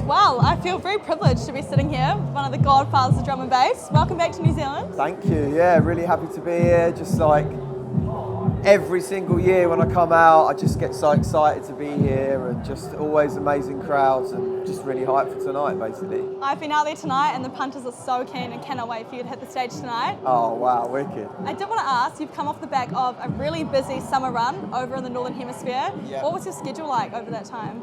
Well, I feel very privileged to be sitting here with one of the godfathers of drum and bass. Welcome back to New Zealand. Thank you. Yeah, really happy to be here. Just like every single year when I come out, I just get so excited to be here, and just always amazing crowds, and just really hyped for tonight, basically. I've been out there tonight and the punters are so keen and cannot wait for you to hit the stage tonight. Oh wow, wicked. I did want to ask, you've come off the back of a really busy summer run over in the Northern Hemisphere. Yeah. What was your schedule like over that time?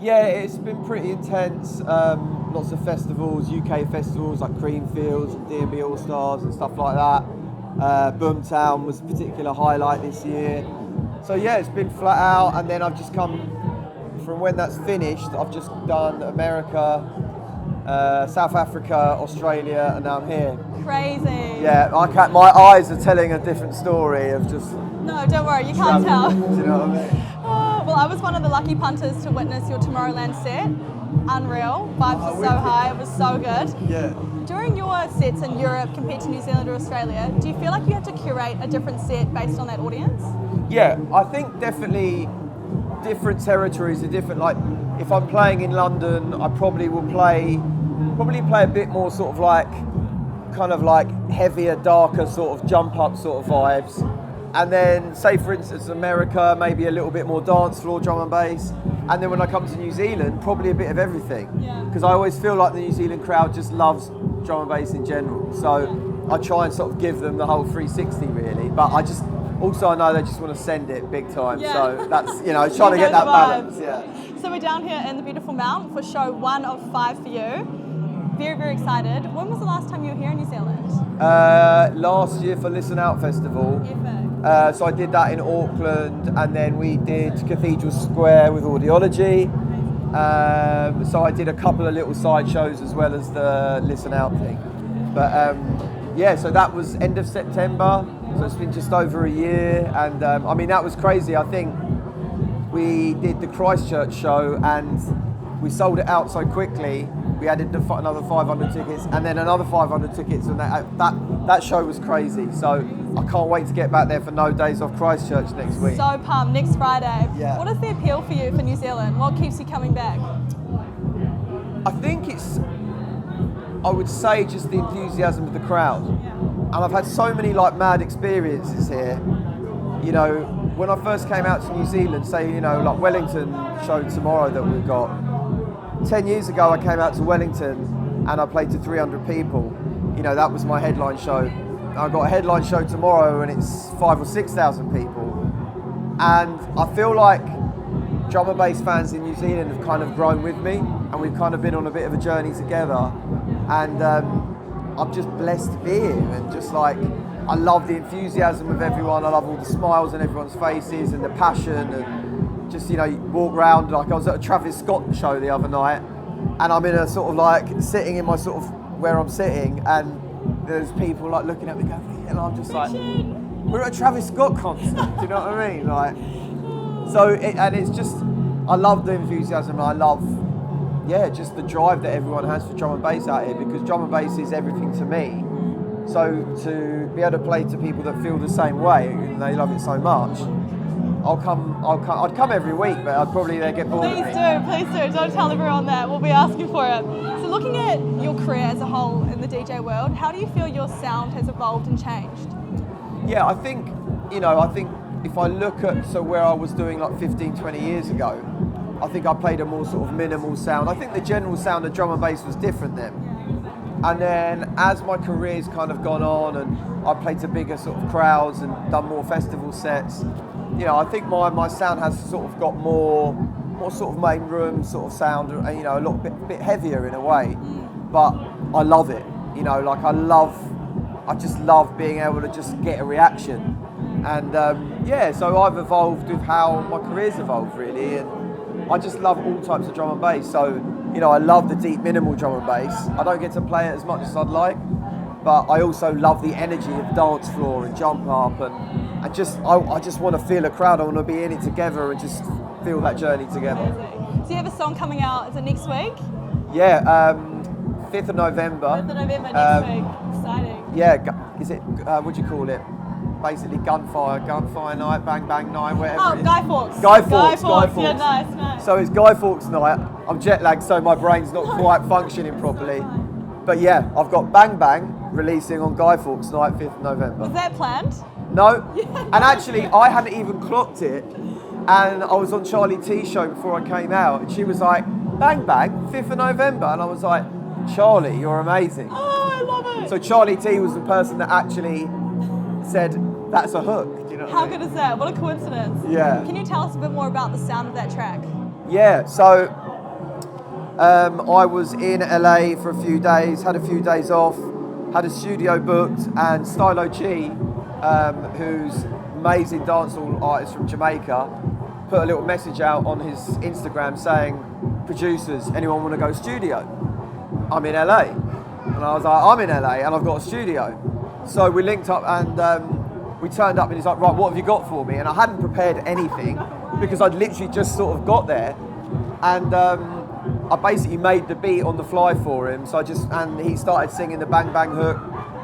Yeah, it's been pretty intense. Lots of festivals, UK festivals like Creamfields and D&B All Stars and stuff like that. Boomtown was a particular highlight this year. So yeah, it's been flat out, and then I've just come from when that's finished. I've just done America, South Africa, Australia, and now I'm here. Crazy. Yeah, my eyes are telling a different story of just. No, don't worry, you can't tell. Do you know what I mean? Well, I was one of the lucky punters to witness your Tomorrowland set. Unreal. Vibes were so high, it was so good. Yeah. During your sets in Europe compared to New Zealand or Australia, do you feel like you have to curate a different set based on that audience? Yeah, I think definitely different territories are different. Like if I'm playing in London, I probably will play a bit more sort of like kind of like heavier, darker sort of jump up sort of vibes. And then say for instance America, maybe a little bit more dance floor drum and bass. And then when I come to New Zealand, probably a bit of everything. Yeah. Because I always feel like the New Zealand crowd just loves drum and bass in general. So I try and sort of give them the whole 360 really. But I just, also I know they just want to send it big time. Yeah. So that's, you know, trying to get that balance. Yeah. So we're down here in the beautiful Mount for show 1 of 5 for you. Very, very excited. When was the last time you were here in New Zealand? Last year for Listen Out Festival. Epic. So I did that in Auckland, and then we did Cathedral Square with Audiology. So I did a couple of little side shows as well as the Listen Out thing. But yeah, so that was end of September. So it's been just over a year, and I mean that was crazy. I think we did the Christchurch show and we sold it out so quickly. We added another 500 tickets and then another 500 tickets, and that show was crazy. So I can't wait to get back there for No Days Off Christchurch next week. So pumped, next Friday. Yeah. What is the appeal for you for New Zealand? What keeps you coming back? I think I would say just the enthusiasm of the crowd. Yeah. And I've had so many like mad experiences here. You know, when I first came out to New Zealand, say, you know, like Wellington show tomorrow that we've got. 10 years ago I came out to Wellington and I played to 300 people. You know, that was my headline show. I've got a headline show tomorrow and it's 5,000 or 6,000 people. And I feel like drum and bass fans in New Zealand have kind of grown with me, and we've kind of been on a bit of a journey together. And I'm just blessed to be here, and just like, I love the enthusiasm of everyone. I love all the smiles on everyone's faces and the passion, and just, you know, you walk around. Like I was at a Travis Scott show the other night, and I'm in a sort of like sitting in my sort of where I'm sitting, and there's people like looking at me going, and I'm just like, we're at a Travis Scott concert. Do you know what I mean? Like, so and it's just, I love the enthusiasm. I love, yeah, just the drive that everyone has for drum and bass out here, because drum and bass is everything to me. So to be able to play to people that feel the same way and they love it so much, I'd come every week, but I'd probably get bored of me. Please do. Don't tell everyone that. We'll be asking for it. So looking at your career as a whole in the DJ world, how do you feel your sound has evolved and changed? Yeah, I think if I look at where I was doing like 15, 20 years ago, I think I played a more sort of minimal sound. I think the general sound of drum and bass was different then. And then as my career's kind of gone on and I played to bigger sort of crowds and done more festival sets, you know, I think my sound has sort of got more sort of main room sort of sound, you know, a little bit heavier in a way. But I love it, you know, like I just love being able to just get a reaction. And yeah, so I've evolved with how my career's evolved really, and I just love all types of drum and bass. So, you know, I love the deep minimal drum and bass. I don't get to play it as much as I'd like, but I also love the energy of dance floor and jump up, and I just want to feel a crowd. I want to be in it together and just feel that journey together. So you have a song coming out, is it next week? Yeah, 5th of November. 5th of November next week. Exciting. Yeah, is it, what do you call it? basically gunfire night, bang bang night, whatever. Oh, it is. Guy Fawkes. Guy Fawkes. Yeah, nice. So it's Guy Fawkes night. I'm jet lagged, so my brain's not quite functioning properly. But yeah, I've got Bang Bang releasing on Guy Fawkes night, 5th of November. Was that planned? No. And actually, I hadn't even clocked it. And I was on Charlie T's show before I came out, and she was like, Bang Bang, 5th of November. And I was like, Charlie, you're amazing. Oh, I love it. So Charlie T was the person that actually said, that's a hook. Do you know what I How mean? good is that? What a coincidence. Yeah. Can you tell us a bit more about the sound of that track? Yeah, so I was in LA for a few days, had a few days off, had a studio booked, and Stylo G, who's amazing dancehall artist from Jamaica, put a little message out on his Instagram saying, producers, anyone want to go studio? I'm in LA. And I was like, I'm in LA and I've got a studio. So we linked up and we turned up and he's like, right, what have you got for me? And I hadn't prepared anything because I'd literally just sort of got there. And I basically made the beat on the fly for him. So and he started singing the Bang Bang hook.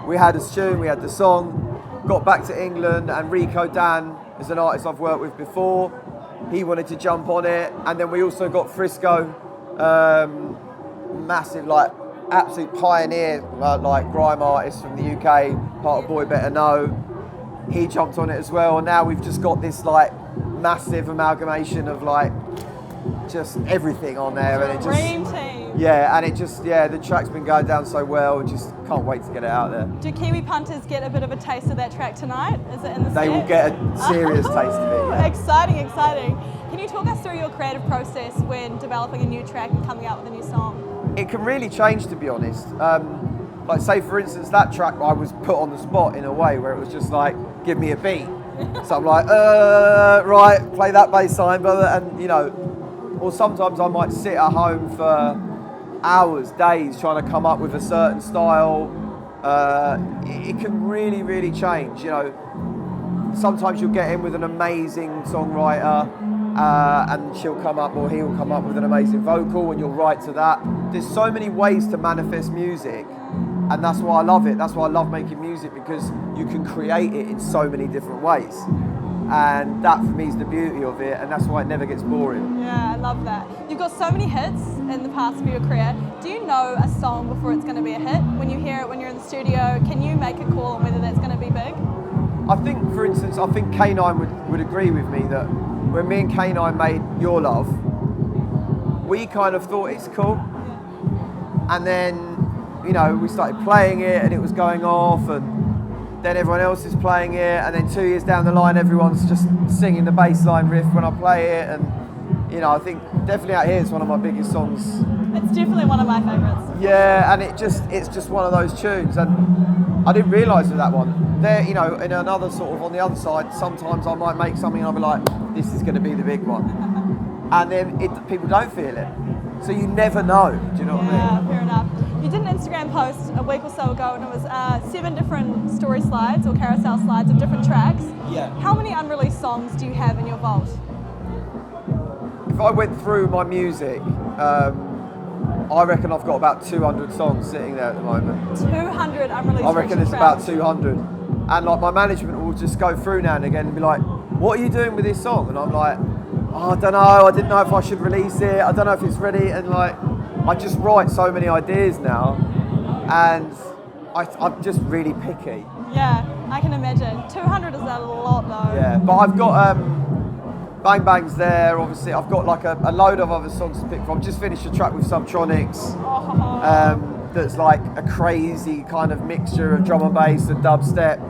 We had a tune, we had the song, got back to England, and Rico Dan is an artist I've worked with before. He wanted to jump on it. And then we also got Frisco, massive, like, absolute pioneer, like grime artist from the UK, part of Boy Better Know. He jumped on it as well. And now we've just got this like massive amalgamation of like just everything on there, and it just Dream team. yeah, and it just the track's been going down so well. Just can't wait to get it out there. Do Kiwi punters get a bit of a taste of that track tonight? Is it in the They will set? get a serious taste of it. Yeah. Exciting. Can you talk us through your creative process when developing a new track and coming out with a new song? It can really change, to be honest. Like, say for instance, that track I was put on the spot in a way where it was just like, give me a beat. So I'm like, right, play that bass line, brother, and you know. Or sometimes I might sit at home for hours, days, trying to come up with a certain style. It can really, really change, you know. Sometimes you'll get in with an amazing songwriter and she'll come up, or he'll come up with an amazing vocal and you'll write to that. There's so many ways to manifest music, and that's why I love it. That's why I love making music, because you can create it in so many different ways. And that for me is the beauty of it, and that's why it never gets boring. Yeah, I love that. You've got so many hits in the past of your career. Do you know a song before it's going to be a hit? When you hear it, when you're in the studio, can you make a call on whether that's going to be big? I think, for instance, I think K9 would agree with me that when me and K9 made Your Love, we kind of thought it's cool. And then, you know, we started playing it and it was going off, and then everyone else is playing it, and then 2 years down the line, everyone's just singing the bass line riff when I play it, and you know, I think definitely Out Here is one of my biggest songs. It's definitely one of my favourites. Yeah, and it's just one of those tunes, and I didn't realise with that one. There, you know, in another sort of on the other side, sometimes I might make something and I'll be like, this is going to be the big one, and then people don't feel it, so you never know. Do you know what I mean? Yeah, fair enough. You did an Instagram post a week or so ago, and it was 7 different story slides or carousel slides of different tracks. Yeah. How many unreleased songs do you have in your vault? If I went through my music, I reckon I've got about 200 songs sitting there at the moment. 200 unreleased. I reckon it's about 200. And like my management will just go through now and again and be like, what are you doing with this song? And I'm like, oh, I don't know, I didn't know if I should release it, I don't know if it's ready, and like, I just write so many ideas now, and I'm just really picky. Yeah, I can imagine. 200 is a lot though. Yeah, but I've got Bang Bang's there, obviously. I've got like a load of other songs to pick from. Just finished a track with Subtronics, that's like a crazy kind of mixture of drum and bass and dubstep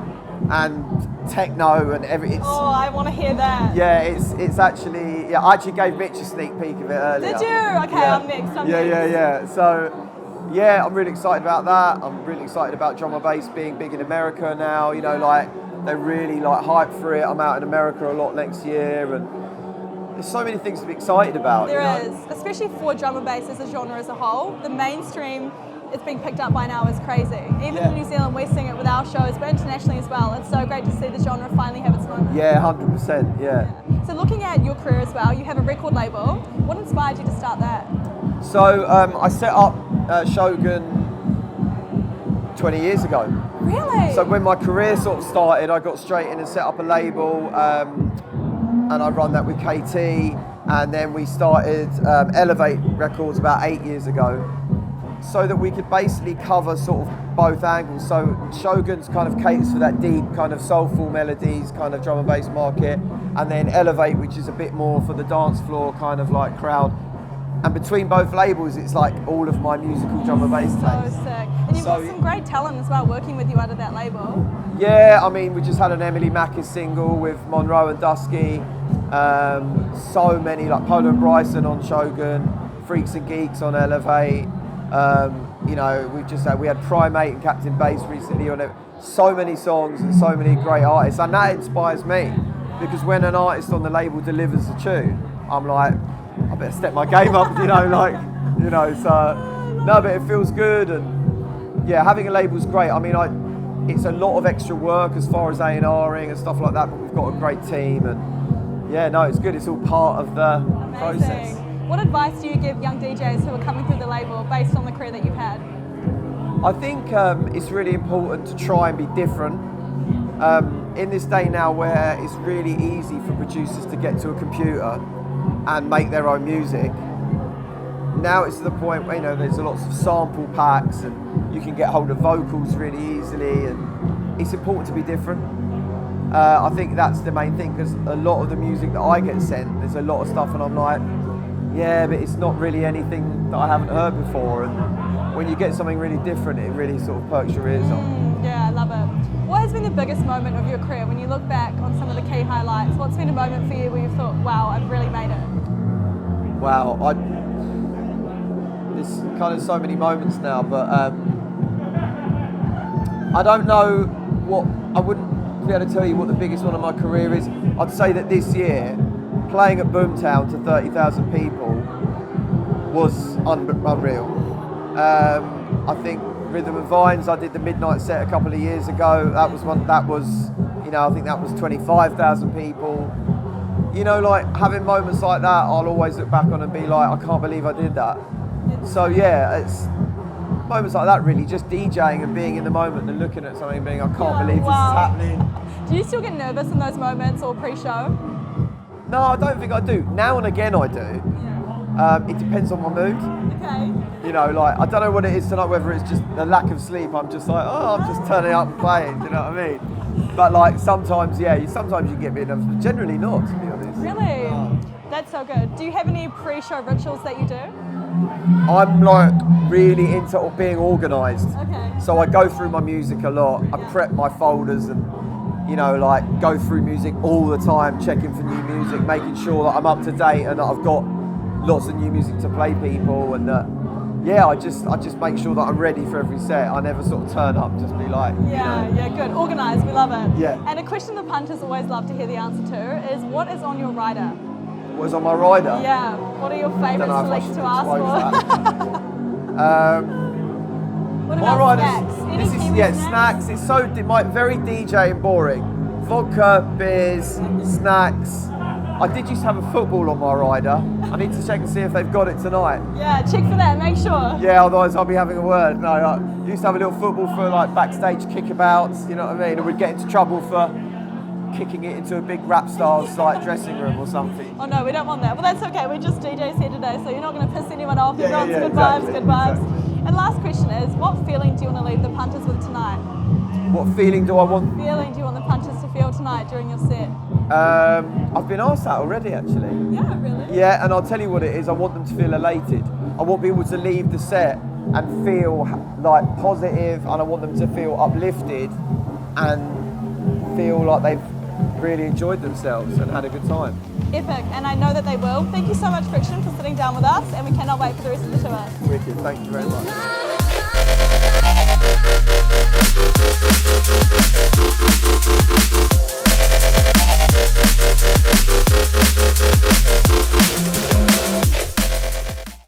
and techno and everything. Oh, I want to hear that. Yeah, it's actually, I actually gave Mitch a sneak peek of it earlier. Did you? Okay, yeah. I'm next. Yeah. So, yeah, I'm really excited about that. I'm really excited about drum and bass being big in America now. You know, like, they're really like hyped for it. I'm out in America a lot next year, and there's so many things to be excited about. There is, especially for drum and bass as a genre as a whole. The mainstream, it's being picked up by now, is crazy. Even in New Zealand, we're seeing it with our shows, but internationally as well. It's so great to see the genre finally have its moment. Yeah, 100%, yeah. So looking at your career as well, you have a record label. What inspired you to start that? So I set up Shogun 20 years ago, Really? So when my career sort of started, I got straight in and set up a label, and I run that with KT, and then we started Elevate Records about 8 years ago, so that we could basically cover sort of both angles. So Shogun's kind of caters for that deep kind of soulful melodies, kind of drum and bass market, and then Elevate, which is a bit more for the dance floor kind of like crowd. And between both labels, it's like all of my musical drum and bass taste. So sick. And you've got some great talent as well working with you under that label. Yeah, I mean, we just had an Emily Mackis single with Monroe and Dusky. So many, like Polo and Bryson on Shogun, Freaks and Geeks on Elevate. You know, we had Primate and Captain Bass recently on it. So many songs and so many great artists, and that inspires me, because when an artist on the label delivers a tune, I'm like, I better step my game up, so no, but it feels good. And yeah, having a label is great. I mean, it's a lot of extra work as far as A&Ring and stuff like that, but we've got a great team, and yeah, no, it's good. It's all part of the process. What advice do you give young DJs who are coming through the label based on the career that you've had? I think it's really important to try and be different. In this day now where it's really easy for producers to get to a computer and make their own music, now it's to the point where, there's lots of sample packs and you can get hold of vocals really easily, and it's important to be different. I think that's the main thing, because a lot of the music that I get sent, there's a lot of stuff and I'm like, yeah, but it's not really anything that I haven't heard before. And when you get something really different, it really sort of perks your ears up. Yeah, I love it. What has been the biggest moment of your career? When you look back on some of the key highlights, what's been a moment for you where you've thought, wow, I've really made it? Wow, there's kind of so many moments now, but I don't know I wouldn't be able to tell you what the biggest one of my career is. I'd say that this year, playing at Boomtown to 30,000 people was unreal. I think Rhythm and Vines, I did the midnight set a couple of years ago. That was I think that was 25,000 people. Like having moments like that, I'll always look back on and be like, I can't believe I did that. So yeah, it's moments like that really, just DJing and being in the moment and looking at something and being, I can't believe this is happening. Do you still get nervous in those moments or pre-show? No, I don't think I do. Now and again I do. It depends on my mood. Okay. I don't know what it is tonight, whether it's just the lack of sleep, I'm just like, I'm just turning up and playing, do you know what I mean? But sometimes, sometimes you get a bit nervous, but generally not, to be honest. Really? That's so good. Do you have any pre-show rituals that you do? I'm really into being organised. Okay. So I go through my music a lot. I prep my folders and go through music all the time, checking for new music, making sure that I'm up to date and that I've got lots of new music to play people, and I just make sure that I'm ready for every set. I never sort of turn up, just be like, Yeah, good. Organised, we love it. Yeah. And a question the punters always love to hear the answer to is, what is on your rider? What is on my rider? Yeah. What are your favourite selects to ask for? What about snacks? Snacks. It's so very DJ and boring. Vodka, beers, snacks. I did used to have a football on my rider. I need to check and see if they've got it tonight. Yeah, check for that, make sure. Yeah, otherwise I'll be having a word. No, I used to have a little football for backstage kickabouts, you know what I mean? And we'd get into trouble for kicking it into a big rap star's dressing room or something. Oh no, we don't want that. Well, that's okay. We're just DJs here today, so you're not going to piss anyone off. Everyone's good exactly, vibes, good vibes. Exactly. And last question is, what feeling do you want to leave the punters with tonight? What feeling do I want? What feeling do you want the punters to feel tonight during your set? I've been asked that already, actually. Yeah, really? Yeah, and I'll tell you what it is. I want them to feel elated. I want people to leave the set and feel positive, and I want them to feel uplifted and feel like they've really enjoyed themselves and had a good time. Epic, and I know that they will. Thank you so much, Friction, for sitting down with us, and we cannot wait for the rest of the tour. Wicked, thank you very much.